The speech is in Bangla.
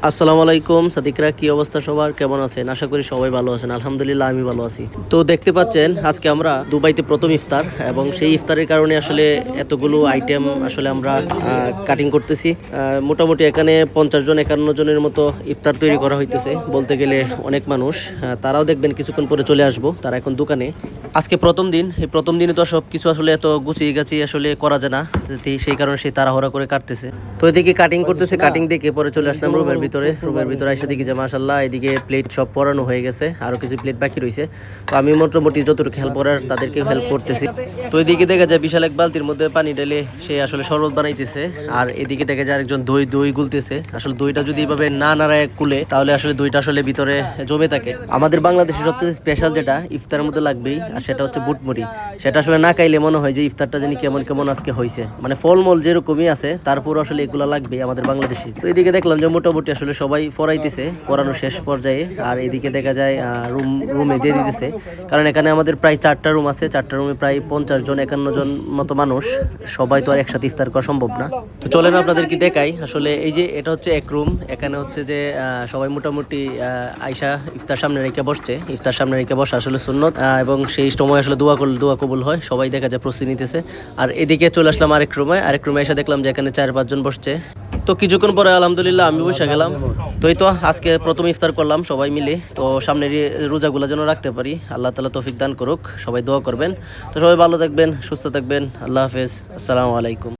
আসসালামু আলাইকুম সাদিকরা, কি অবস্থা সবার? কেমন আছেন? আশা করি সবাই ভালো আছেন। আলহামদুলিল্লাহ আমি ভালো আছি। তো দেখতে পাচ্ছেন আজকে আমরা দুবাইতে প্রথম ইফতার, এবং সেই ইফতারের কারণে আসলে এতগুলো আইটেম আসলে আমরা কাটিং করতেছি। মোটামুটি এখানে 50 জন 51 জনের মতো ইফতার তৈরি করা হইতেছে। বলতে গেলে অনেক মানুষ। তারাও দেখবেন কিছুক্ষণ পরে চলে আসবো, তারা এখন দোকানে। আজকে প্রথম দিন, এই প্রথম দিনে তো সব কিছু আসলে এত গুছিয়ে গাছি আসলে করা যায় না, সেই কারণে সেই তাড়াহুড়া করে কাটতেছে। তো এদিকে কাটিং করতেছে, কাটিং দেখে পরে চলে আসলাম রুমের ভিতরে এসে দেখি যে মাশাআল্লাহ এদিকে প্লেট সব পরানো হয়ে গেছে, আরো কিছু প্লেট বাকি রয়েছে। তো আমি মোটামুটি যতটুকু হেল্প করার তাদেরকে হেল্প করতেছি। তো এদিকে দেখা যায় বিশাল এক বালতির মধ্যে পানি ঢেলে সে আসলে শরবত বানাইতেছে, আর এদিকে দেখা যায় আরেকজন দই গুলতেছে। আসলে দইটা যদি এভাবে না নাড়ায় কুলে, তাহলে আসলে দইটা আসলে ভিতরে জমে থাকে। আমাদের বাংলাদেশে সবচেয়ে স্পেশাল যেটা ইফতারের মধ্যে লাগবেই, আর সেটা হচ্ছে বুটমুড়ি। সেটা আসলে না খাইলে মনে হয় যে ইফতারটা জানি কেমন কেমন আজকে হয়েছে। মানে ফলমূল যেরকমই আছে, তারপর আসলে এগুলো লাগবেই আমাদের বাংলাদেশি। তো এদিকে দেখলাম যে মোটামুটি আসলে সবাই পড়াইতেছে, পড়ানো শেষ পর্যায়ে। আর এদিকে দেখা যায় রুমে দিয়ে দিতেছে, কারণ এখানে আমাদের প্রায় 4টা রুম আছে। 4টা রুমে প্রায় 50 জন 51 জন মতো মানুষ। সবাই তো আর একসাথে ইফতার করা সম্ভব না। তো চলেন আপনাদের কি দেখাই। আসলে এই যে এটা হচ্ছে এক রুম। এখানে হচ্ছে যে সবাই মোটামুটি আইসা ইফতার সামনে রেখে বসছে। ইফতার সামনে রেখে বসা আসলে সুন্নত, এবং সেই সময় আসলে দোয়া করলে দোয়া কবুল হয়। সবাই দেখা যায় প্রস্তুতি নিতেছে। আর এদিকে চলে আসলাম আরেক রুমে এসে দেখলাম যে এখানে 4-5 জন বসছে। তো কিছুক্ষণ পরে আলহামদুলিল্লাহ আমি বসে গেলাম। তো এই তো আজকে প্রথম ইফতার করলাম সবাই মিলে। তো সামনের রোজাগুলো যেন রাখতে পারি, আল্লাহ তাআলা তৌফিক দান করুক। সবাই দোয়া করবেন। তো সবাই ভালো থাকবেন, সুস্থ থাকবেন। আল্লাহ হাফেজ, আসসালামু আলাইকুম।